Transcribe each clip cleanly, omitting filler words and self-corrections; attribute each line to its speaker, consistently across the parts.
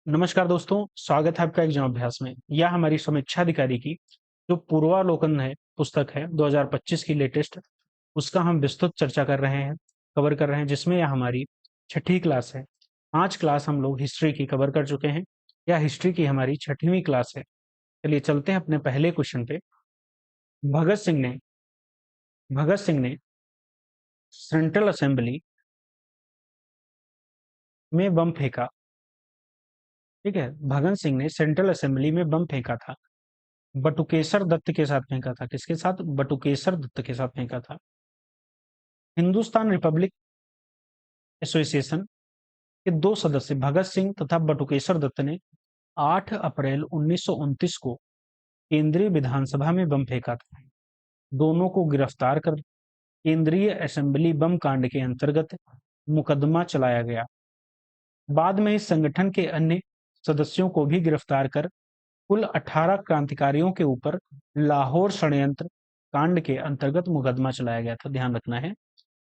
Speaker 1: नमस्कार दोस्तों, स्वागत है आपका एग्जाम अभ्यास में। यह हमारी समीक्षा अधिकारी की जो पूर्वावलोकन है पुस्तक है 2025 की लेटेस्ट, उसका हम विस्तृत चर्चा कर रहे हैं, कवर कर रहे हैं, जिसमें यह हमारी छठी क्लास है। 5 क्लास हम लोग हिस्ट्री की कवर कर चुके हैं। यह हिस्ट्री की हमारी छठवीं क्लास है। चलिए चलते हैं अपने पहले क्वेश्चन पे। भगत सिंह ने भगत सिंह ने सेंट्रल असेंबली में बम फेंका। ठीक है, भगत सिंह ने सेंट्रल असेंबली में बम फेंका था। बटुकेशर दत्त के साथ फेंका था। किसके साथ? बटुकेशर दत्त के साथ फेंका था। हिंदुस्तान रिपब्लिक एसोसिएशन के 2 सदस्य भगत सिंह तथा बटुकेशर दत्त ने 8 अप्रैल 1929 को केंद्रीय विधानसभा में बम फेंका था। दोनों को गिरफ्तार कर केंद्रीय असेंबली बम कांड के अंतर्गत मुकदमा चलाया गया। बाद में इस संगठन के अन्य सदस्यों को भी गिरफ्तार कर कुल 18 क्रांतिकारियों के ऊपर लाहौर षड्यंत्र कांड के अंतर्गत मुकदमा चलाया गया था। ध्यान रखना है,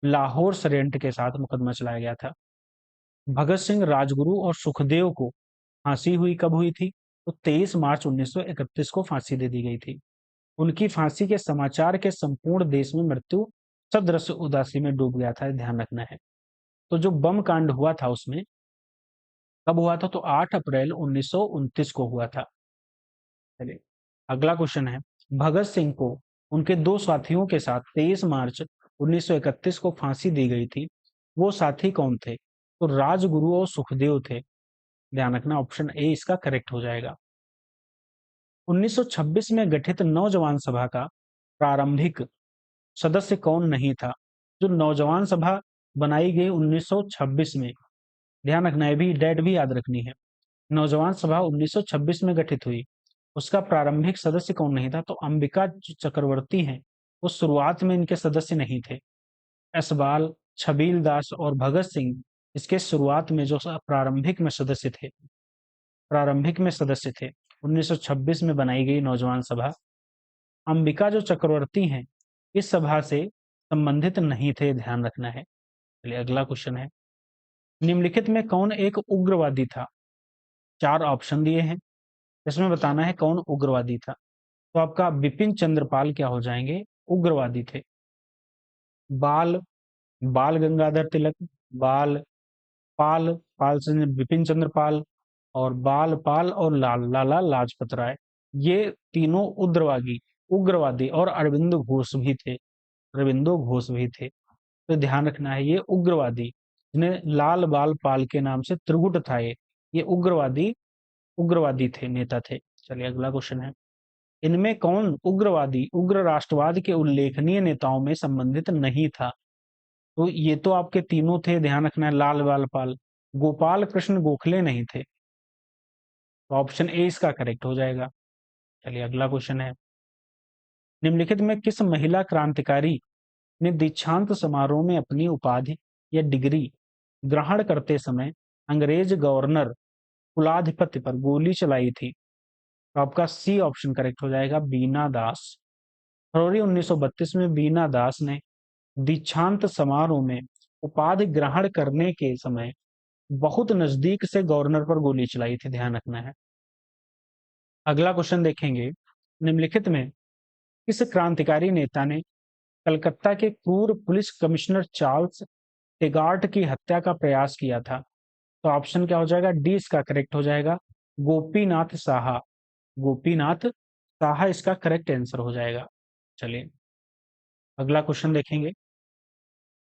Speaker 1: लाहौर षड्यंत्र के साथ मुकदमा चलाया गया था। भगत सिंह, राजगुरु और सुखदेव को फांसी हुई कब हुई थी? तो 23 मार्च 1931 को फांसी दे दी गई थी। उनकी फांसी के समाचार के संपूर्ण देश में मृत्यु सदृश उदासी में डूब गया था। ध्यान रखना है। तो जो बम कांड हुआ था उसमें कब हुआ था? तो 8 अप्रैल 1929 को हुआ था। चलिए अगला क्वेश्चन है। भगत सिंह को उनके 2 साथियों के साथ 23 मार्च 1931 को फांसी दी गई थी। वो साथी कौन थे? तो राजगुरु और सुखदेव थे। ध्यान रखना, ऑप्शन ए इसका करेक्ट हो जाएगा। 1926 में गठित नौजवान सभा का प्रारंभिक सदस्य कौन नहीं था? जो नौजवान सभा बनाई गई 1926 में, ध्यान रखना है, भी डेट भी याद रखनी है। नौजवान सभा 1926 में गठित हुई, उसका प्रारंभिक सदस्य कौन नहीं था? तो अंबिका चक्रवर्ती हैं, वो शुरुआत में इनके सदस्य नहीं थे। यसबाल, छबील दास और भगत सिंह इसके शुरुआत में जो प्रारंभिक में सदस्य थे। 1926 में बनाई गई नौजवान सभा। अंबिका जो चक्रवर्ती हैं इस सभा से संबंधित नहीं थे। ध्यान रखना है। चलिए अगला क्वेश्चन है। निम्नलिखित में कौन एक उग्रवादी था? 4 ऑप्शन दिए हैं, इसमें बताना है कौन उग्रवादी था। तो आपका बिपिन चंद्रपाल क्या हो जाएंगे? उग्रवादी थे। बाल बाल गंगाधर तिलक, बाल पाल पाल से बिपिन चंद्र पाल, और बाल पाल और लाला लाजपत राय, ये तीनों उग्रवादी उग्रवादी और अरविंदो घोष भी थे। तो ध्यान रखना है, ये उग्रवादी जिन्हें लाल बाल पाल के नाम से त्रिगुट था, ये उग्रवादी थे, नेता थे। चलिए अगला क्वेश्चन है। इनमें कौन उग्रवादी उग्र राष्ट्रवाद के उल्लेखनीय नेताओं में संबंधित नहीं था? तो ये तो आपके तीनों थे। ध्यान रखना है, लाल बाल पाल। गोपाल कृष्ण गोखले नहीं थे। तो ऑप्शन ए इसका करेक्ट हो जाएगा। चलिए अगला क्वेश्चन है। निम्नलिखित में किस महिला क्रांतिकारी ने दीक्षांत समारोह में अपनी उपाधि या डिग्री ग्रहण करते समय अंग्रेज गवर्नर कुलाधिपति पर गोली चलाई थी? तो आपका सी ऑप्शन करेक्ट हो जाएगा, बीना दास। फरवरी 1932 में बीना दास ने दीक्षांत समारोह में उपाधि ग्रहण करने के समय बहुत नजदीक से गवर्नर पर गोली चलाई थी। ध्यान रखना है। अगला क्वेश्चन देखेंगे। निम्नलिखित में किस क्रांतिकारी नेता ने कलकत्ता के पूर्व पुलिस कमिश्नर चार्ल्स टेगार्ट की हत्या का प्रयास किया था? तो ऑप्शन क्या हो जाएगा? डी इसका करेक्ट हो जाएगा, गोपीनाथ साहा। गोपीनाथ साहा इसका करेक्ट आंसर हो जाएगा। चलिए अगला क्वेश्चन देखेंगे।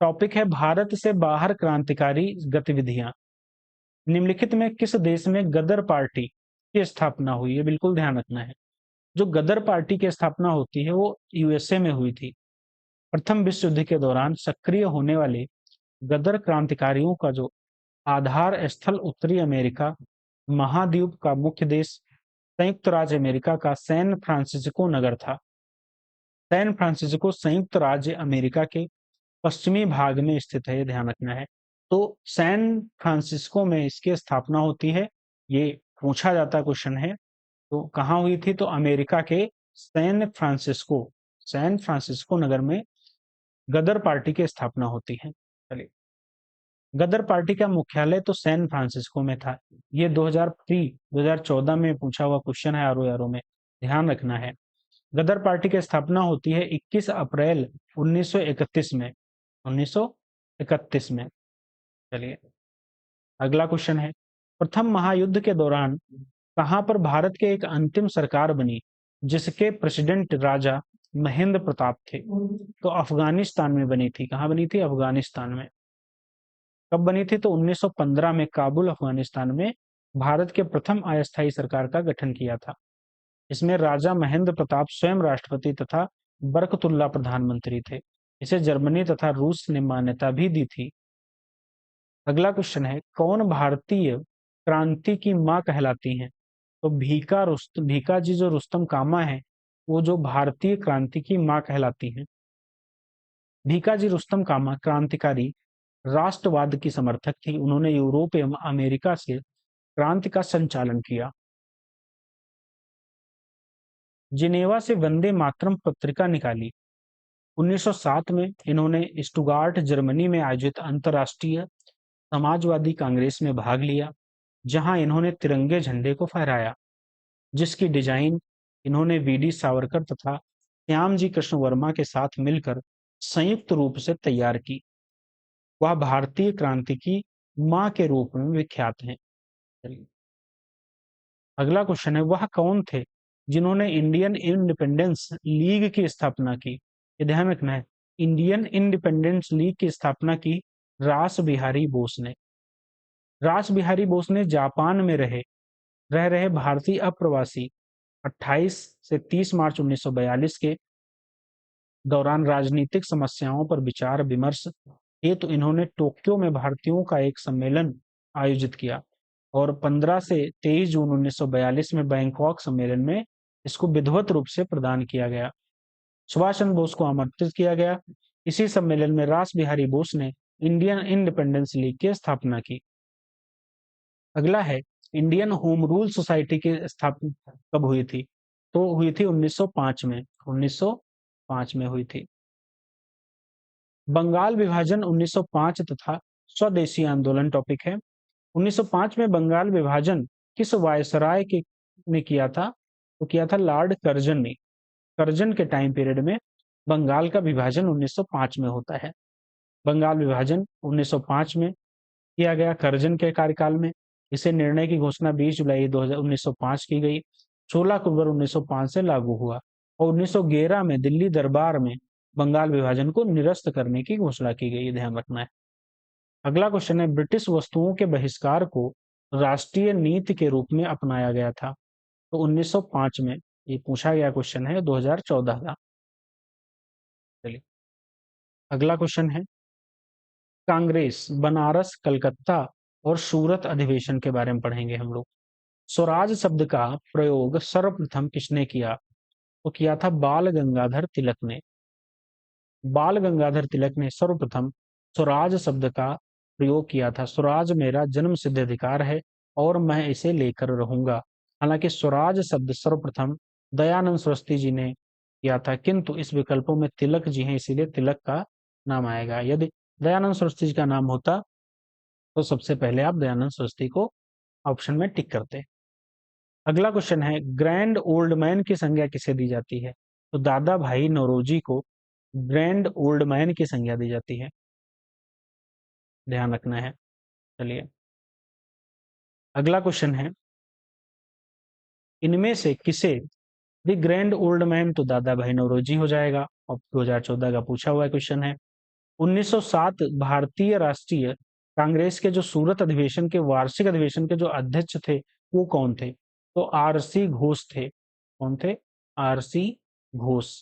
Speaker 1: टॉपिक है भारत से बाहर क्रांतिकारी गतिविधियां। निम्नलिखित में किस देश में गदर पार्टी की स्थापना हुई है? बिल्कुल ध्यान रखना है, जो गदर पार्टी की स्थापना होती है वो यूएसए में हुई थी। प्रथम विश्व युद्ध के दौरान सक्रिय होने वाले गदर क्रांतिकारियों का जो आधार स्थल उत्तरी अमेरिका महाद्वीप का मुख्य देश संयुक्त राज्य अमेरिका का सैन फ्रांसिस्को नगर था। सैन फ्रांसिस्को संयुक्त राज्य अमेरिका के पश्चिमी भाग में स्थित है। ध्यान रखना है। तो सैन फ्रांसिस्को में इसकी स्थापना होती है, ये पूछा जाता क्वेश्चन है। तो कहाँ हुई थी? तो अमेरिका के सैन फ्रांसिस्को नगर में गदर पार्टी की स्थापना होती है। चलिए गदर पार्टी का मुख्यालय तो सैन फ्रांसिस्को में था। ये 2014 में पूछा हुआ क्वेश्चन है आरओ आरओ में, ध्यान रखना है। गदर पार्टी की स्थापना होती है 21 अप्रैल 1931 में। 1931 में। चलिए अगला क्वेश्चन है, प्रथम महायुद्ध के दौरान कहां पर भारत के एक अंतिम सरकार बनी जिसके प्रेसिडेंट राजा महेंद्र प्रताप थे? तो अफगानिस्तान में बनी थी। कहां बनी थी? अफगानिस्तान में। कब बनी थी? तो 1915 में काबुल, अफगानिस्तान में भारत के प्रथम अस्थायी सरकार का गठन किया था। इसमें राजा महेंद्र प्रताप स्वयं राष्ट्रपति तथा बरकतुल्ला प्रधानमंत्री थे। इसे जर्मनी तथा रूस ने मान्यता भी दी थी। अगला क्वेश्चन है, कौन भारतीय क्रांति की मां कहलाती हैं? तो भीका जी जो रुस्तम कामा है, वो जो भारतीय क्रांति की मां कहलाती हैं। भीका जी रुस्तम कामा क्रांतिकारी राष्ट्रवाद की समर्थक थी। उन्होंने यूरोप एवं अमेरिका से क्रांति का संचालन किया। जिनेवा से वंदे मातरम पत्रिका निकाली। 1907 में इन्होंने स्टुगार्ट जर्मनी में आयोजित अंतर्राष्ट्रीय समाजवादी कांग्रेस में भाग लिया, जहां इन्होंने तिरंगे झंडे को फहराया, जिसकी डिजाइन इन्होंने वीडी सावरकर तथा श्यामजी कृष्ण वर्मा के साथ मिलकर संयुक्त रूप से तैयार की। वह भारतीय क्रांति की मां के रूप में विख्यात हैं। अगला क्वेश्चन है, वह कौन थे जिन्होंने इंडियन इंडिपेंडेंस लीग की स्थापना की? ये ध्यान रखना है, इंडियन इंडिपेंडेंस लीग की स्थापना की रास बिहारी बोस ने। रास बिहारी बोस ने जापान में रह रहे भारतीय अप्रवासी 28 से 30 मार्च 1942 के दौरान राजनीतिक समस्याओं पर विचार विमर्श हेतु इन्होंने टोक्यो में भारतीयों का एक सम्मेलन आयोजित किया और 15 से 23 जून 1942 में बैंकॉक सम्मेलन में इसको विधिवत रूप से प्रदान किया गया। सुभाष चंद्र बोस को आमंत्रित किया गया। इसी सम्मेलन में रास बिहारी बोस ने इंडियन इंडिपेंडेंस लीग की स्थापना की। अगला है, इंडियन होम रूल सोसाइटी की स्थापना कब हुई थी? तो हुई थी 1905 में। 1905 में हुई थी। बंगाल विभाजन 1905 तथा स्वदेशी आंदोलन टॉपिक है। 1905 में बंगाल विभाजन किस वायसराय के ने किया था? तो किया था लॉर्ड कर्जन ने। कर्जन के टाइम पीरियड में बंगाल का विभाजन 1905 में होता है। बंगाल विभाजन 1905 में किया गया कर्जन के कार्यकाल में। इसे निर्णय की घोषणा 20 जुलाई 1905 की गई। 16 अक्टूबर 1905 से लागू हुआ और 1911 में दिल्ली दरबार में बंगाल विभाजन को निरस्त करने की घोषणा की गई। ध्यान रखना है। अगला क्वेश्चन है, ब्रिटिश वस्तुओं के बहिष्कार को राष्ट्रीय नीति के रूप में अपनाया गया था। तो 1905 में ये पूछा गया क्वेश्चन है 2014 का। चलिए अगला क्वेश्चन है, कांग्रेस बनारस, कलकत्ता और सूरत अधिवेशन के बारे में पढ़ेंगे हम लोग। स्वराज शब्द का प्रयोग सर्वप्रथम किसने किया? तो किया था बाल गंगाधर तिलक ने। बाल गंगाधर तिलक ने सर्वप्रथम स्वराज शब्द का प्रयोग किया था। स्वराज मेरा जन्म सिद्ध अधिकार है और मैं इसे लेकर रहूंगा। हालांकि स्वराज शब्द सर्वप्रथम दयानंद सरस्वती जी ने किया था, किंतु इस विकल्पों में तिलक जी हैं, इसीलिए तिलक का नाम आएगा। यदि दयानंद सरस्वती जी का नाम होता तो सबसे पहले आप दयानंद सरस्वती को ऑप्शन में टिक करते। अगला क्वेश्चन है, ग्रैंड ओल्ड मैन की संज्ञा किसे दी जाती है? तो दादा भाई नौरोजी को ग्रैंड ओल्ड मैन की संज्ञा दी जाती है। ध्यान रखना है। चलिए अगला क्वेश्चन है, इनमें से किसे द ग्रैंड ओल्ड मैन? तो दादा भाई नौरोजी हो जाएगा और 2014 का पूछा हुआ क्वेश्चन है। 1907 भारतीय राष्ट्रीय कांग्रेस के जो सूरत अधिवेशन के वार्षिक अधिवेशन के जो अध्यक्ष थे वो कौन थे? तो आरसी घोष थे। कौन थे? आरसी घोष।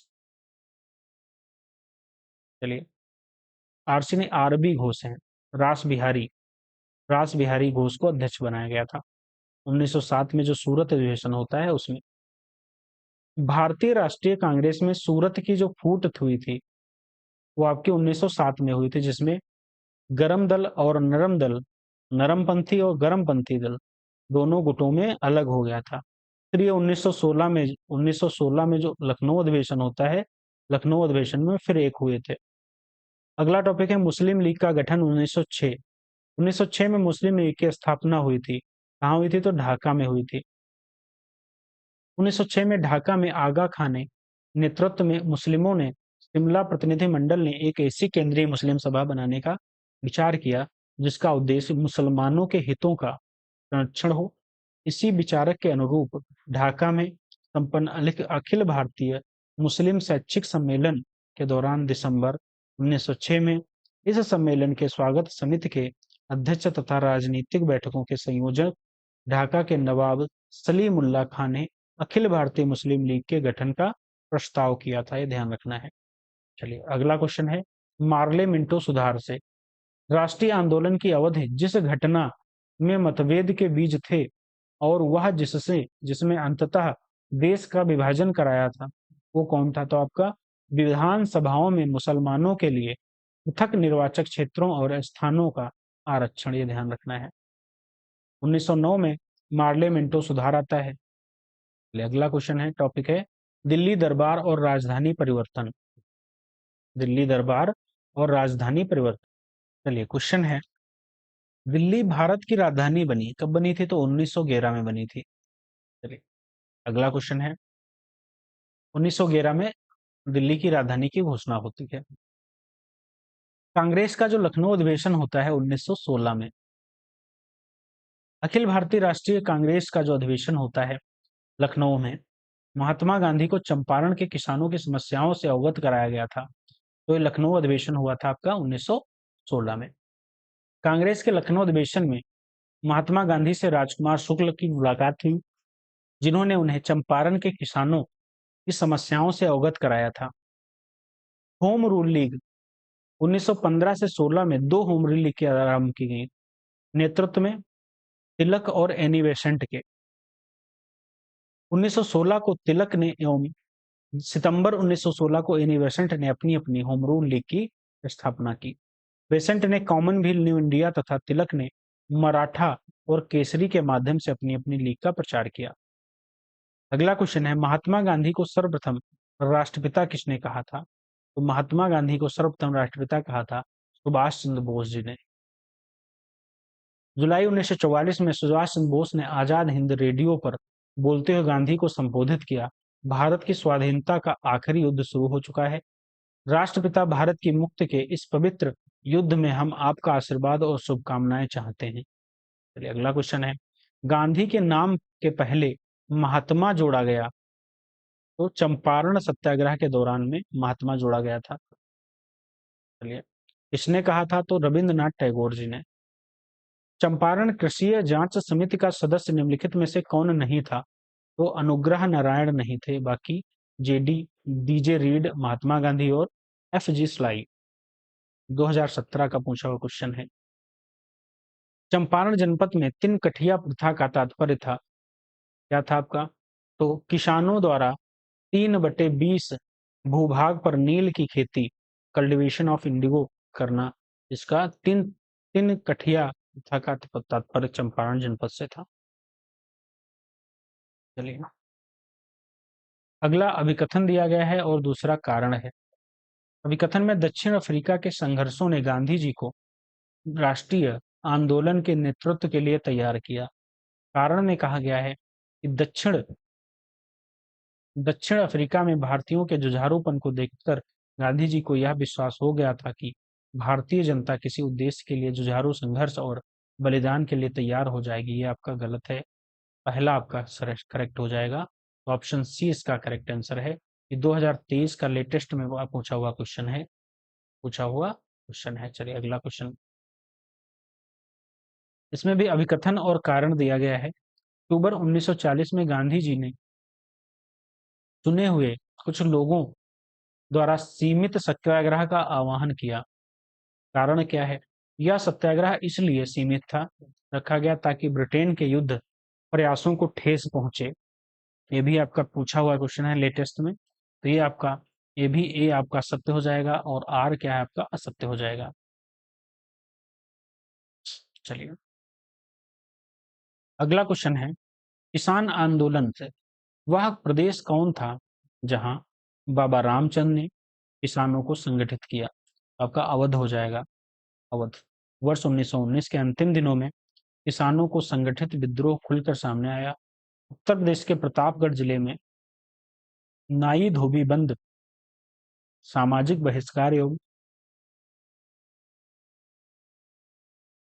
Speaker 1: चलिए आरसी ने आरबी घोष हैं। रास बिहारी घोष को अध्यक्ष बनाया गया था 1907 में जो सूरत अधिवेशन होता है उसमें। भारतीय राष्ट्रीय कांग्रेस में सूरत की जो फूट हुई थी वो आपकी 1907 में हुई थी, जिसमें गरम दल और नरम दल, नरमपंथी और गरमपंथी दल दोनों गुटों में अलग हो गया था। फिर ये 1916 में जो लखनऊ अधिवेशन होता है, लखनऊ अधिवेशन में फिर एक हुए थे। अगला टॉपिक है, मुस्लिम लीग का गठन 1906 1906 में मुस्लिम लीग की स्थापना हुई थी। कहाँ हुई थी? तो ढाका में हुई थी। 1906 में ढाका में आगा खान ने नेतृत्व में मुस्लिमों ने शिमला प्रतिनिधिमंडल ने एक ऐसी केंद्रीय मुस्लिम सभा बनाने का विचार किया जिसका उद्देश्य मुसलमानों के हितों का संरक्षण हो। इसी विचारक के अनुरूप ढाका में संपन्न अखिल भारतीय मुस्लिम शैक्षिक सम्मेलन के दौरान दिसंबर 1906 में इस सम्मेलन के स्वागत समिति के अध्यक्ष तथा राजनीतिक बैठकों के संयोजक ढाका के नवाब सलीमुल्लाह खान ने अखिल भारतीय मुस्लिम लीग के गठन का प्रस्ताव किया था। ये ध्यान रखना है। चलिए अगला क्वेश्चन है, मार्ले मिंटो सुधार से राष्ट्रीय आंदोलन की अवधि जिस घटना में मतभेद के बीज थे और वह जिसमें अंततः देश का विभाजन कराया था वो कौन था? तो आपका विधान सभाओं में मुसलमानों के लिए पृथक निर्वाचक क्षेत्रों और स्थानों का आरक्षण। ये ध्यान रखना है। 1909 में मार्ले मिंटो सुधार आता है। अगला क्वेश्चन है, टॉपिक है दिल्ली दरबार और राजधानी परिवर्तन। दिल्ली दरबार और राजधानी परिवर्तन। चलिए क्वेश्चन है, दिल्ली भारत की राजधानी बनी कब बनी थी? तो 1911 में बनी थी। चलिए अगला क्वेश्चन है, 1911 में दिल्ली की राजधानी की घोषणा होती है। कांग्रेस का जो लखनऊ अधिवेशन होता है 1916 में। अखिल भारतीय राष्ट्रीय कांग्रेस का जो अधिवेशन होता है लखनऊ में, महात्मा गांधी को चंपारण के किसानों की समस्याओं से अवगत कराया गया था। तो ये लखनऊ अधिवेशन हुआ था आपका 1916 में। कांग्रेस के लखनऊ अधिवेशन में महात्मा गांधी से राजकुमार शुक्ल की मुलाकात हुई, जिन्होंने उन्हें चंपारण के किसानों की समस्याओं से अवगत कराया था। होम रूल लीग 1915 से 16 में दो होम रूल लीग की आरंभ की गई, नेतृत्व में तिलक और एनी बेसेंट के। 1916 को तिलक ने एवं सितंबर 1916 को एनी बेसेंट ने अपनी अपनी होम रूल लीग की स्थापना की। बेसेंट ने कॉमनवेल्थ न्यू इंडिया तथा तिलक ने मराठा और केसरी के माध्यम से अपनी अपनी लीग का प्रचार किया। अगला क्वेश्चन है, महात्मा गांधी को सर्वप्रथम राष्ट्रपिता किसने कहा था? तो महात्मा गांधी को सर्वप्रथम राष्ट्रपिता कहा था सुभाष चंद्र बोस जी ने। जुलाई 1944 में सुभाष चंद्र बोस ने आजाद हिंद रेडियो पर बोलते हुए गांधी को संबोधित किया, भारत की स्वाधीनता का आखिरी युद्ध शुरू हो चुका है। राष्ट्रपिता भारत की मुक्ति के इस पवित्र युद्ध में हम आपका आशीर्वाद और शुभकामनाएं चाहते हैं। चलिए अगला क्वेश्चन है, गांधी के नाम के पहले महात्मा जोड़ा गया तो चंपारण सत्याग्रह के दौरान में महात्मा जोड़ा गया था। चलिए किसने कहा था? तो रविंद्रनाथ टैगोर जी ने। चंपारण कृषि जांच समिति का सदस्य निम्नलिखित में से कौन नहीं था? तो अनुग्रह नारायण नहीं थे, बाकी डीजे रीड, महात्मा गांधी और एफ.जी. स्लाई। 2017 का पूछा हुआ क्वेश्चन है। चंपारण जनपद में तीन कठिया प्रथा का तात्पर्य था, क्या था आपका? तो किसानों द्वारा 3/20 भूभाग पर नील की खेती, कल्टीवेशन ऑफ इंडिगो करना, इसका तीन तीन कठिया प्रथा का तात्पर्य चंपारण जनपद से था। चलिए अगला अभिकथन दिया गया है और दूसरा कारण है। अभिकथन में दक्षिण अफ्रीका के संघर्षों ने गांधी जी को राष्ट्रीय आंदोलन के नेतृत्व के लिए तैयार किया। कारण में कहा गया है कि दक्षिण अफ्रीका में भारतीयों के जुझारूपन को देखकर गांधी जी को यह विश्वास हो गया था कि भारतीय जनता किसी उद्देश्य के लिए जुझारू संघर्ष और बलिदान के लिए तैयार हो जाएगी। ये आपका गलत है, पहला आपका करेक्ट हो जाएगा। तो ऑप्शन सी इसका करेक्ट आंसर है। ये 2023 का लेटेस्ट में पूछा हुआ क्वेश्चन है। चलिए अगला क्वेश्चन, इसमें भी अभिकथन और कारण दिया गया है। अक्टूबर 1940 में गांधी जी ने चुने हुए कुछ लोगों द्वारा सीमित सत्याग्रह का आह्वान किया। कारण क्या है? यह सत्याग्रह इसलिए सीमित था रखा गया ताकि ब्रिटेन के युद्ध प्रयासों को ठेस पहुंचे। ये भी आपका पूछा हुआ क्वेश्चन है लेटेस्ट में। तो ये भी ए आपका सत्य हो जाएगा और आर क्या है आपका असत्य हो जाएगा। चलिए अगला क्वेश्चन है, किसान आंदोलन से वह प्रदेश कौन था जहां बाबा रामचंद्र ने किसानों को संगठित किया? आपका अवध हो जाएगा, अवध। वर्ष 1919 के अंतिम दिनों में किसानों को संगठित विद्रोह खुलकर सामने आया। उत्तर प्रदेश के प्रतापगढ़ जिले में नाई धोबी बंद सामाजिक बहिष्कार एवं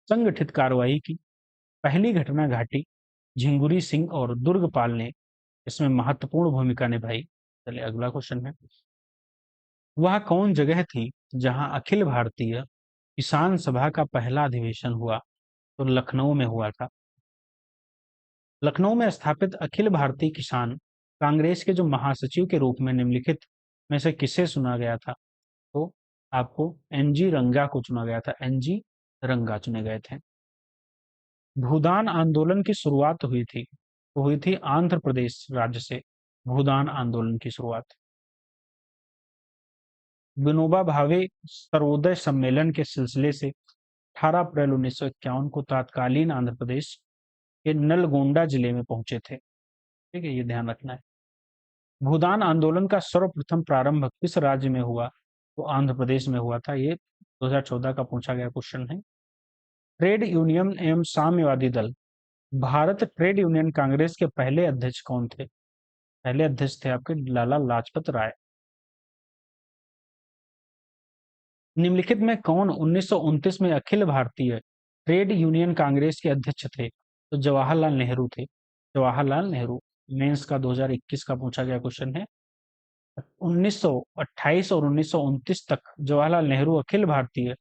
Speaker 1: संगठित कार्रवाई की पहली घटना घाटी झिंगुरी सिंह और दुर्गपाल ने इसमें महत्वपूर्ण भूमिका निभाई। चलिए अगला क्वेश्चन है, वह कौन जगह थी जहां अखिल भारतीय किसान सभा का पहला अधिवेशन हुआ? तो लखनऊ में हुआ था। लखनऊ में स्थापित अखिल भारतीय किसान कांग्रेस के जो महासचिव के रूप में निम्नलिखित में से किसे चुना गया था? तो आपको एनजी रंगा को चुना गया था। एनजी रंगा चुने गए थे। भूदान आंदोलन की शुरुआत हुई थी, तो हुई थी आंध्र प्रदेश राज्य से भूदान आंदोलन की शुरुआत। विनोबा भावे सर्वोदय सम्मेलन के सिलसिले से 18 अप्रैल 1951 को तत्कालीन आंध्र प्रदेश के नलगोंडा जिले में पहुंचे थे। ठीक है, ये ध्यान रखना है। भूदान आंदोलन का सर्वप्रथम प्रारंभ किस राज्य में हुआ? तो आंध्र प्रदेश में हुआ था। ये 2014 का पूछा गया क्वेश्चन है। ट्रेड यूनियन एवं साम्यवादी दल भारत ट्रेड यूनियन कांग्रेस के पहले अध्यक्ष कौन थे? पहले अध्यक्ष थे आपके लाला लाजपत राय। निम्नलिखित में कौन 1929 में अखिल भारतीय ट्रेड यूनियन कांग्रेस के अध्यक्ष थे? तो जवाहरलाल नेहरू थे। जवाहरलाल नेहरू। मेंस का 2021 का पूछा गया क्वेश्चन है। 1928 और 1929 तक जवाहरलाल नेहरू अखिल भारतीय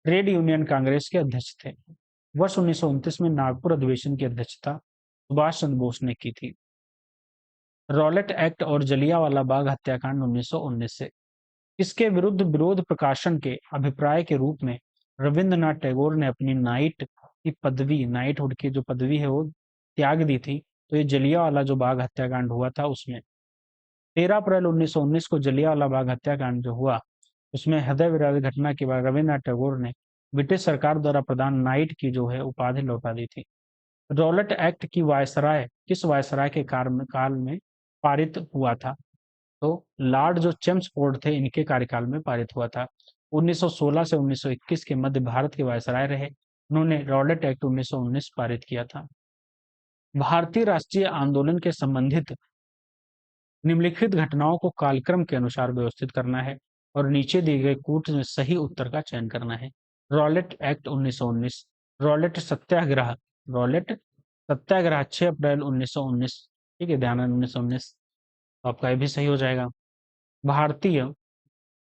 Speaker 1: ट्रेड यूनियन कांग्रेस के अध्यक्ष थे। वर्ष 1929 में नागपुर अधिवेशन की अध्यक्षता सुभाष चंद्र बोस ने की थी। रॉलेट एक्ट और जलियांवाला बाग हत्याकांड 1919 से इसके विरुद्ध विरोध प्रकाशन के अभिप्राय के रूप में रविंद्रनाथ टैगोर ने अपनी नाइट की पदवी, नाइटहुड की जो पदवी है वो त्याग दी थी। तो ये जलियांवाला जो बाग हत्याकांड हुआ था उसमें 13 अप्रैल 1919 को जलियांवाला बाग हत्याकांड जो हुआ उसमें हृदय विदारक घटना के बाद रविंद्रनाथ टैगोर ने ब्रिटिश सरकार द्वारा प्रदान नाइट की जो है उपाधि लौटा दी थी। रॉलेट एक्ट की वायसराय किस वायसराय के काल में पारित हुआ था? तो लॉर्ड जो चेम्सफोर्ड थे इनके कार्यकाल में पारित हुआ था। 1916 से 1921 के मध्य भारत के वायसराय रहे। उन्होंने रॉलेट एक्ट 1919 पारित किया था। भारतीय राष्ट्रीय आंदोलन के संबंधित निम्नलिखित घटनाओं को कालक्रम के अनुसार व्यवस्थित करना है और नीचे दिए गए कूट में सही उत्तर का चयन करना है। रॉलेट एक्ट 1919, रॉलेट सत्याग्रह, रॉलेट सत्याग्रह 6 अप्रैल 1919। ठीक है, ध्यान 1919 तो आपका ये भी सही हो जाएगा। भारतीय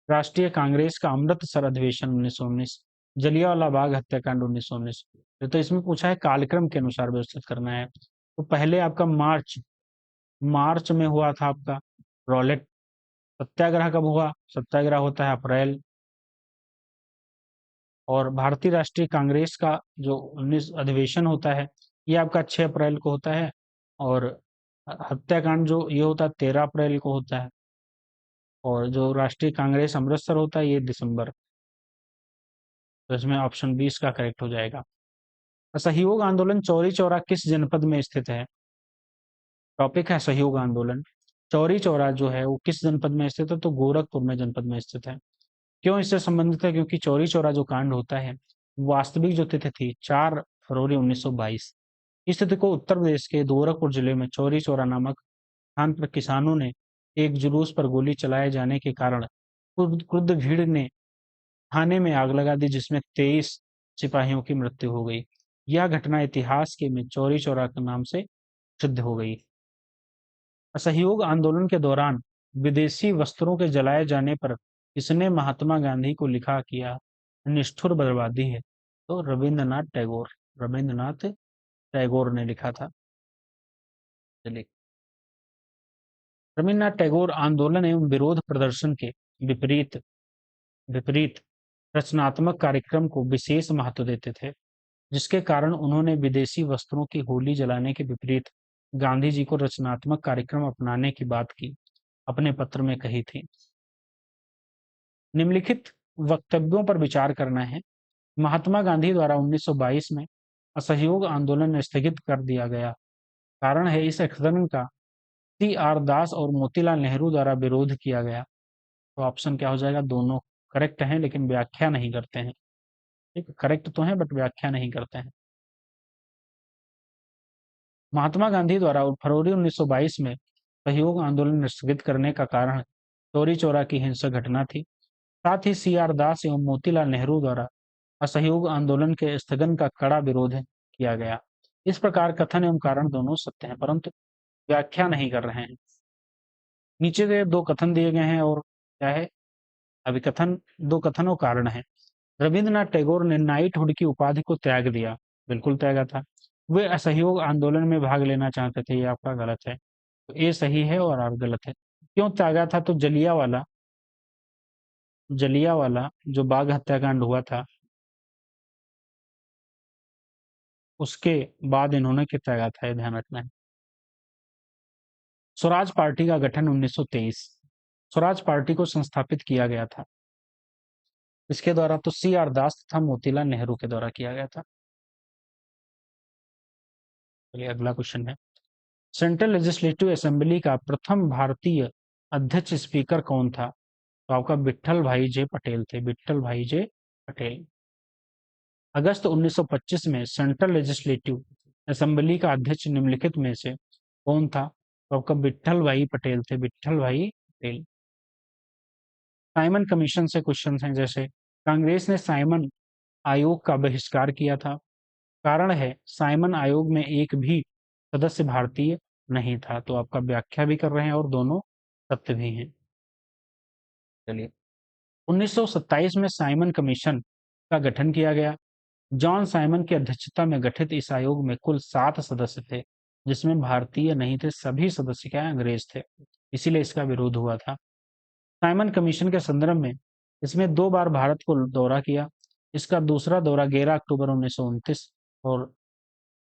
Speaker 1: राष्ट्रीय कांग्रेस का अमृतसर अधिवेशन 1919, जलियांवाला बाग हत्याकांड 1919। तो इसमें पूछा है कालक्रम के अनुसार व्यवस्थित करना है। तो पहले आपका मार्च मार्च में हुआ था आपका रॉलेट। सत्याग्रह कब हुआ? सत्याग्रह होता है अप्रैल। और भारतीय राष्ट्रीय कांग्रेस का जो 19 अधिवेशन होता है ये आपका 6 अप्रैल को होता है। और हत्याकांड जो ये होता है 13 अप्रैल को होता है। और जो राष्ट्रीय कांग्रेस अमृतसर होता है ये दिसंबर। तो इसमें ऑप्शन 20 का करेक्ट हो जाएगा। असहयोग आंदोलन चौरी चौरा किस जनपद में स्थित है? टॉपिक है असहयोग आंदोलन। चौरी चौरा जो है वो किस जनपद में स्थित है? तो गोरखपुर में जनपद में स्थित है। क्यों इससे संबंधित है? क्योंकि चौरी चौरा जो कांड होता है वास्तविक जो तिथि थी 4 फरवरी 1922। इस तिथि को उत्तर प्रदेश के गोरखपुर जिले में चौरी चौरा नामक स्थान पर किसानों ने एक जुलूस पर गोली चलाए जाने के कारण क्रुद्ध भीड़ ने थाने में आग लगा दी जिसमें 23 सिपाहियों की मृत्यु हो गई। यह घटना इतिहास के में चौरी चौरा के नाम से प्रसिद्ध हो गई। असहयोग आंदोलन के दौरान विदेशी वस्त्रों के जलाए जाने पर किसने महात्मा गांधी को लिखा किया निष्ठुर बर्बादी है? तो रविंद्रनाथ टैगोर। रविंद्रनाथ टैगोर ने लिखा था। चलिए, रविंद्रनाथ टैगोर आंदोलन एवं विरोध प्रदर्शन के विपरीत विपरीत रचनात्मक कार्यक्रम को विशेष महत्व देते थे, जिसके कारण उन्होंने विदेशी वस्त्रों की होली जलाने के विपरीत गांधी जी को रचनात्मक कार्यक्रम अपनाने की बात की अपने पत्र में कही थी। निम्नलिखित वक्तव्यों पर विचार करना है। महात्मा गांधी द्वारा 1922 में असहयोग आंदोलन स्थगित कर दिया गया। कारण है इस आंदोलन का सी आर दास और मोतीलाल नेहरू द्वारा विरोध किया गया। तो ऑप्शन क्या हो जाएगा? दोनों करेक्ट हैं लेकिन व्याख्या नहीं करते हैं। ठीक, करेक्ट तो है बट व्याख्या नहीं करते हैं। महात्मा गांधी द्वारा फरवरी 1922 में सहयोग आंदोलन स्थगित करने का कारण चौरी चौरा की हिंसक घटना थी। साथ ही सी आर दास एवं मोतीलाल नेहरू द्वारा असहयोग आंदोलन के स्थगन का कड़ा विरोध किया गया। इस प्रकार कथन एवं कारण दोनों सत्य हैं, परंतु व्याख्या नहीं कर रहे हैं। नीचे के दो कथन दिए गए हैं और क्या है, अभिकथन, दो कथन और कारण है। रविंद्रनाथ टैगोर ने नाइटहुड की उपाधि को त्याग दिया, बिल्कुल त्यागा था। वे असहयोग आंदोलन में भाग लेना चाहते थे, ये आपका गलत है। तो ए सही है और आर गलत है। क्यों त्यागा था? तो जलियावाला जो बाघ हत्याकांड हुआ था, उसके बाद इन्होंने त्यागा था, ये ध्यान रखना है। स्वराज पार्टी का गठन 1923, स्वराज पार्टी को संस्थापित किया गया था इसके द्वारा, तो सी आर दास तथा मोतीलाल नेहरू के द्वारा किया गया था। चलिए अगला क्वेश्चन है, सेंट्रल लेजिस्लेटिव असेंबली का प्रथम भारतीय अध्यक्ष स्पीकर कौन था? तो आपका विट्ठल भाई जे पटेल थे, विट्ठल भाई जे पटेल। अगस्त 1925 में सेंट्रल लेजिस्लेटिव असेंबली का अध्यक्ष निम्नलिखित में से कौन था? तो आपका विट्ठल भाई पटेल थे, विट्ठल भाई पटेल। साइमन कमीशन से क्वेश्चन हैं, जैसे कांग्रेस ने साइमन आयोग का बहिष्कार किया था। कारण है साइमन आयोग में एक भी सदस्य भारतीय नहीं था, तो आपका व्याख्या भी कर रहे हैं और दोनों सत्य भी हैं। चलिए, 1927 में साइमन कमीशन का गठन किया गया। जॉन साइमन की अध्यक्षता में गठित इस आयोग में कुल 7 सदस्य थे, जिसमें भारतीय नहीं थे, सभी सदस्य क्या अंग्रेज थे, इसीलिए इसका विरोध हुआ था। साइमन कमीशन के संदर्भ में इसमें 2 बार भारत को दौरा किया। इसका दूसरा दौरा 11 अक्टूबर 1929 और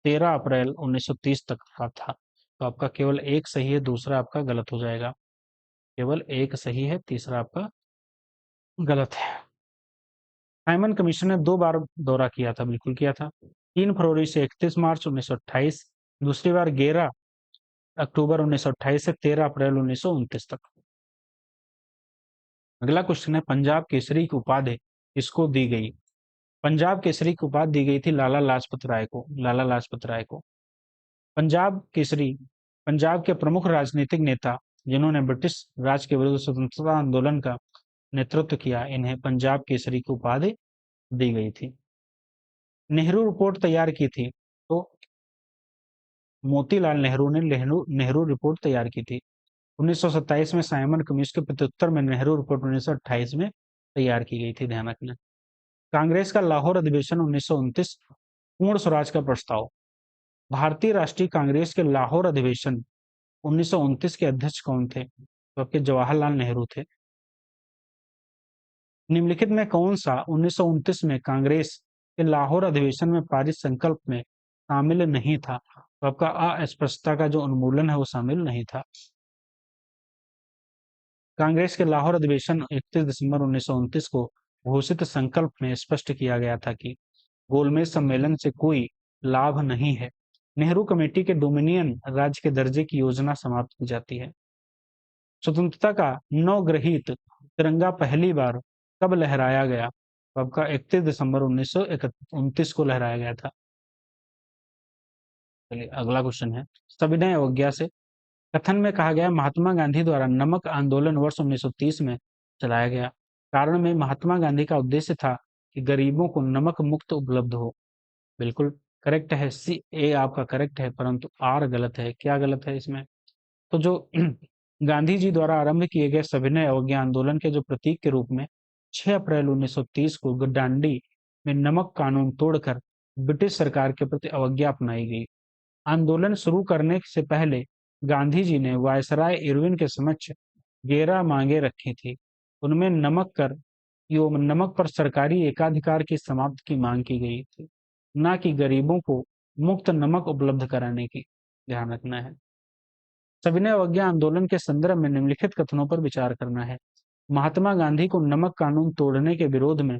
Speaker 1: 13 अप्रैल 1930 तक का था। तो आपका केवल एक सही है, दूसरा आपका गलत हो जाएगा। केवल एक सही है, तीसरा आपका गलत है। साइमन कमीशन ने 2 बार दौरा किया था, बिल्कुल किया था। 3 फरवरी से 31 मार्च 1928, दूसरी बार 11 अक्टूबर 1928 से 13 अप्रैल 1929 तक। अगला क्वेश्चन है, पंजाब केसरी की उपाधि किसको दी गई? पंजाब केसरी की उपाधि दी गई थी लाला लाजपत राय को, लाला लाजपत राय को। पंजाब केसरी पंजाब के प्रमुख राजनीतिक नेता जिन्होंने ब्रिटिश राज के विरुद्ध स्वतंत्रता आंदोलन का नेतृत्व किया, इन्हें पंजाब केसरी की उपाधि दी गई थी। नेहरू रिपोर्ट तैयार की थी, तो मोतीलाल नेहरू ने नेहरू रिपोर्ट तैयार की थी। 1927 में साइमन कमीशन के प्रत्युत्तर में नेहरू रिपोर्ट 1928 में तैयार की गई थी, ध्यान रखना। कांग्रेस का लाहौर अधिवेशन 1929, पूर्ण स्वराज का प्रस्ताव। भारतीय राष्ट्रीय कांग्रेस के लाहौर अधिवेशन 1929 के अध्यक्ष कौन थे? तो आपके जवाहरलाल नेहरू थे। निम्नलिखित में कौन सा 1929 में कांग्रेस के लाहौर अधिवेशन में पारित संकल्प में शामिल नहीं था? तो आपका अस्पृश्यता का जो उन्मूलन है वो शामिल नहीं था। कांग्रेस के लाहौर अधिवेशन 31 दिसंबर 1929 को घोषित संकल्प में स्पष्ट किया गया था कि गोलमेज सम्मेलन से कोई लाभ नहीं है। नेहरू कमेटी के डोमिनियन राज्य के दर्जे की योजना समाप्त की जाती है। स्वतंत्रता का नवग्रहित तिरंगा पहली बार कब लहराया गया? तो आपका 31 दिसंबर 1929 को लहराया गया था। चलिए अगला क्वेश्चन है, सविनय अवज्ञा से कथन में कहा गया महात्मा गांधी द्वारा नमक आंदोलन वर्ष 1930 में चलाया गया। कारण में महात्मा गांधी का उद्देश्य था कि गरीबों को नमक मुक्त उपलब्ध हो। बिल्कुल करेक्ट है, सी ए आपका करेक्ट है, परंतु आर गलत है। क्या गलत है इसमें? तो जो गांधी जी द्वारा आरंभ किए गए सविनय अवज्ञा आंदोलन के जो प्रतीक के रूप में 6 अप्रैल 1930 को दांडी में नमक कानून तोड़कर ब्रिटिश सरकार के प्रति अवज्ञा अपनाई गई। आंदोलन शुरू करने से पहले गांधी जी ने वायसराय इरविन के समक्ष 11 मांगे रखी थी। उनमें नमक पर सरकारी एकाधिकार की समाप्ति की मांग की गई थी, न कि गरीबों को मुफ्त नमक उपलब्ध कराने की। ध्यान रखना है। सविनय अवज्ञा आंदोलन के संदर्भ में निम्नलिखित कथनों पर विचार करना है। महात्मा गांधी को नमक कानून तोड़ने के विरोध में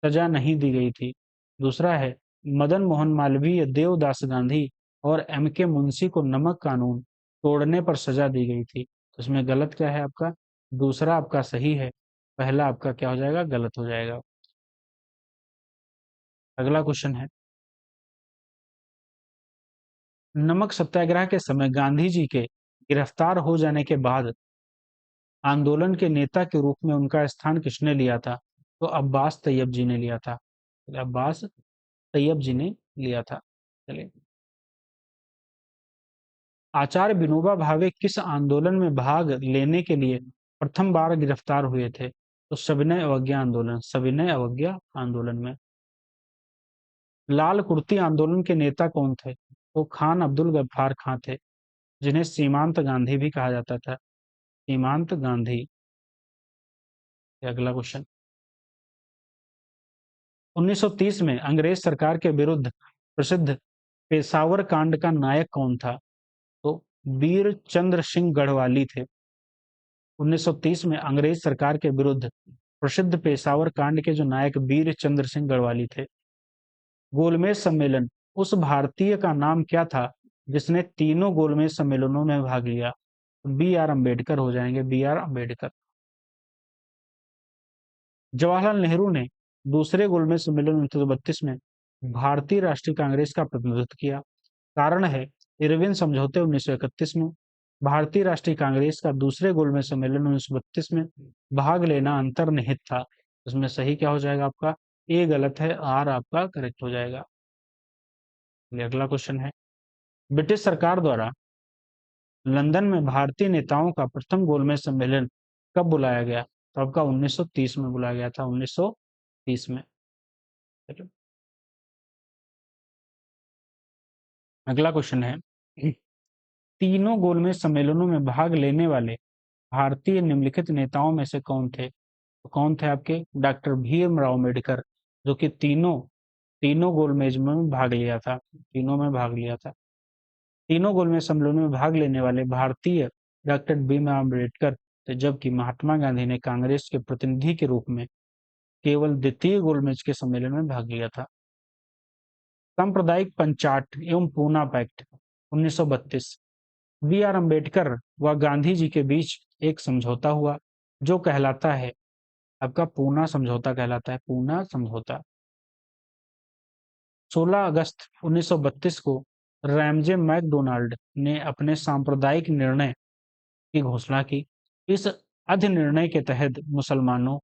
Speaker 1: सजा नहीं दी गई थी। दूसरा है, मदन मोहन मालवीय, देवदास गांधी और एम के मुंशी को नमक कानून तोड़ने पर सजा दी गई थी। तो इसमें गलत क्या है आपका? दूसरा आपका सही है, पहला आपका क्या हो जाएगा? गलत हो जाएगा। अगला क्वेश्चन है, नमक सत्याग्रह के समय गांधी जी के गिरफ्तार हो जाने के बाद आंदोलन के नेता के रूप में उनका स्थान किसने लिया था? तो अब्बास तैयब जी ने लिया था। अब्बास तैयब जी ने लिया था। चलिए, आचार्य विनोबा भावे किस आंदोलन में भाग लेने के लिए प्रथम बार गिरफ्तार हुए थे? तो सविनय अवज्ञा आंदोलन, सविनय अवज्ञा आंदोलन में। लाल कुर्ती आंदोलन के नेता कौन थे? तो खान अब्दुल गफ्फार खां थे, जिन्हें सीमांत गांधी भी कहा जाता था। सीमांत गांधी। अगला क्वेश्चन, 1930 में अंग्रेज सरकार के विरुद्ध प्रसिद्ध पेशावर कांड का नायक कौन था? तो वीर चंद्र सिंह गढ़वाली थे। 1930 में अंग्रेज सरकार के विरुद्ध प्रसिद्ध पेशावर कांड के जो नायक वीर चंद्र सिंह गढ़वाली थे। गोलमेज सम्मेलन, उस भारतीय का नाम क्या था जिसने तीनों गोलमेज सम्मेलनों में भाग लिया? बी आर अम्बेडकर हो जाएंगे, बी आर अम्बेडकर। जवाहरलाल नेहरू ने दूसरे गोलमेज सम्मेलन 1932 में भारतीय राष्ट्रीय कांग्रेस का प्रतिनिधित्व किया। कारण है इरविन समझौते 1931 में। भारतीय राष्ट्रीय कांग्रेस का दूसरे गोलमेज सम्मेलन 1932 में भाग लेना अंतर्निहित था। इसमें सही क्या हो जाएगा आपका? ए गलत है, आर आपका करेक्ट हो जाएगा। अगला क्वेश्चन है, ब्रिटिश सरकार द्वारा लंदन में भारतीय नेताओं का प्रथम गोलमेज सम्मेलन कब बुलाया गया? तो आपका 1930 में बुलाया गया था, 1930 में। अगला क्वेश्चन है, तीनों गोलमेज सम्मेलनों में भाग लेने वाले भारतीय निम्नलिखित नेताओं में से कौन थे? तो कौन थे आपके? डॉक्टर भीमराव अम्बेडकर, जो कि तीनों तीनों गोलमेज में भाग लिया था, तीनों में भाग लिया था। तीनों गोलमेज सम्मेलनों में भाग लेने वाले भारतीय डॉक्टर भीमराव अम्बेडकर थे, जबकि महात्मा गांधी ने कांग्रेस के प्रतिनिधि के रूप में केवल द्वितीय गोलमेज के सम्मेलन में भाग लिया था। सांप्रदायिक पंचाट एवं Poona pact 1932, B R Ambedkar व गांधी जी के बीच एक समझौता हुआ जो कहलाता है, आपका पूना समझौता कहलाता है, पूना समझौता। 16 अगस्त 1932 को रैमजे मैकडोनाल्ड ने अपने सांप्रदायिक निर्णय की घोषणा की। इस अधिनिर्णय के तहत मुसलमानों,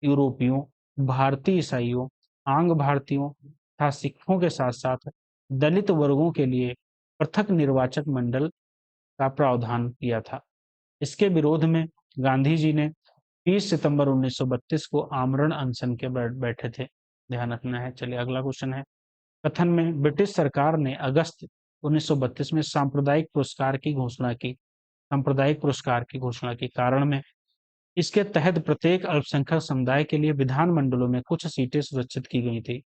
Speaker 1: यूरोपियों, भारतीय ईसाइयों, आंग भारतीयों तथा सिखों के साथ साथ दलित वर्गों के लिए पृथक निर्वाचक मंडल का प्रावधान किया था। इसके विरोध में गांधी जी ने 30 सितंबर 1932 को आमरण अनशन के बैठे थे। ध्यान रखना है। चलिए, अगला क्वेश्चन है, कथन में ब्रिटिश सरकार ने अगस्त 1932 में सांप्रदायिक पुरस्कार की घोषणा की। सांप्रदायिक पुरस्कार की घोषणा की कारण में इसके तहत प्रत्येक अल्पसंख्यक समुदाय के लिए विधानमंडलों में कुछ सीटें सुरक्षित की गई थी,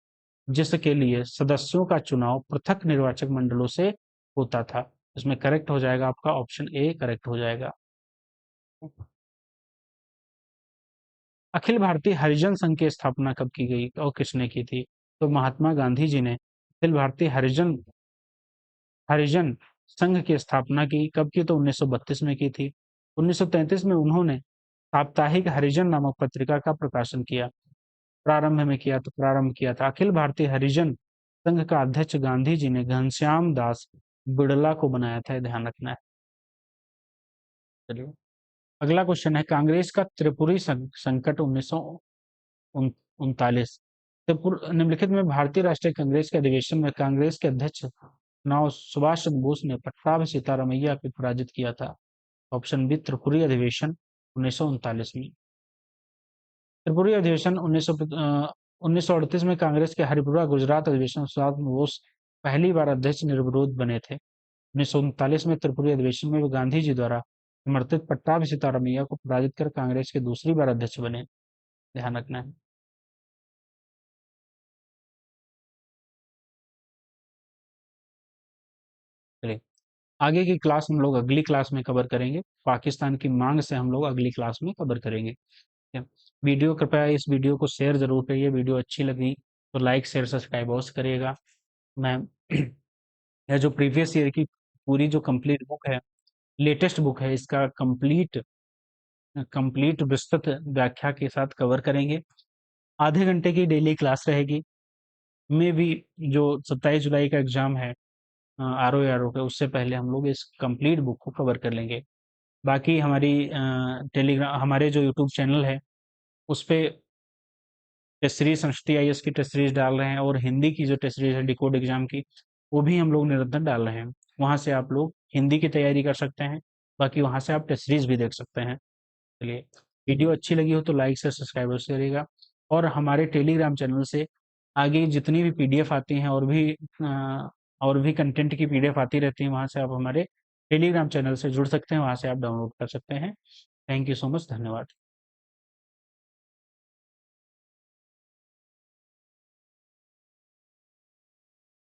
Speaker 1: जिसके लिए सदस्यों का चुनाव पृथक निर्वाचक मंडलों से होता था। इसमें करेक्ट हो जाएगा आपका ऑप्शन ए करेक्ट हो जाएगा। अखिल भारतीय हरिजन संघ की स्थापना कब की गई और किसने की थी? तो महात्मा गांधी जी ने अखिल भारतीय हरिजन हरिजन संघ की स्थापना की। कब की? तो 1932 में की थी। 1933 में उन्होंने साप्ताहिक हरिजन नामक पत्रिका का प्रकाशन किया। प्रारंभ में किया तो प्रारंभ किया था। अखिल भारतीय हरिजन संघ का अध्यक्ष गांधी जी ने घनश्याम दास बिड़ला को बनाया था, ध्यान रखना है। चलिए, अगला क्वेश्चन है, कांग्रेस का त्रिपुरी संकट 1939। निम्नलिखित में भारतीय राष्ट्रीय कांग्रेस के अधिवेशन में कांग्रेस के अध्यक्ष नाव सुभाष चंद्र बोस ने पट्टाभी सीतारामैया को पराजित किया था। ऑप्शन बी त्रिपुरी अधिवेशन 1939 में। त्रिपुरी अधिवेशन 1938 में कांग्रेस के हरिपुरा गुजरात अधिवेशन सुभाष चंद्र बोस पहली बार अध्यक्ष निर्विरोध बने थे। 1939 में त्रिपुरी अधिवेशन में वो गांधी जी द्वारा समर्थित पट्टाभी सीतारामैया को पराजित कर कांग्रेस के दूसरी बार अध्यक्ष बने। ध्यान रखना है। चलिए, आगे की क्लास हम लोग अगली क्लास में कवर करेंगे। पाकिस्तान की मांग से हम लोग अगली क्लास में कवर करेंगे। ठीक है? वीडियो कृपया इस वीडियो को शेयर जरूर करिए। वीडियो अच्छी लगी तो लाइक शेयर सब्सक्राइब अवश्य करिएगा। मैं यह जो प्रीवियस ईयर की पूरी जो कंप्लीट बुक है, लेटेस्ट बुक है, इसका कंप्लीट कंप्लीट विस्तृत व्याख्या के साथ कवर करेंगे। आधे घंटे की डेली क्लास रहेगी। में भी जो 27 जुलाई का एग्ज़ाम है आरओ का, उससे पहले हम लोग इस कंप्लीट बुक को कवर कर लेंगे। बाकी हमारी टेलीग्राम, हमारे जो यूट्यूब चैनल है, उस पे टेस्ट सीरीज संस्कृति आईएएस की टेस्ट सीरीज डाल रहे हैं, और हिंदी की जो टेस्ट सीरीज है डिकोड एग्जाम की, वो भी हम लोग निरंतर डाल रहे हैं। वहाँ से आप लोग हिंदी की तैयारी कर सकते हैं, बाकी वहाँ से आप टेस्ट सीरीज भी देख सकते हैं। चलिए, वीडियो अच्छी लगी हो तो लाइक से सब्सक्राइब अवश्य करिएगा, और हमारे टेलीग्राम चैनल से आगे जितनी भी पीडीएफ आती हैं, और भी कंटेंट की पीडीएफ आती रहती है, वहाँ से आप हमारे टेलीग्राम चैनल से जुड़ सकते हैं, वहाँ से आप डाउनलोड कर सकते हैं। थैंक यू सो मच, धन्यवाद।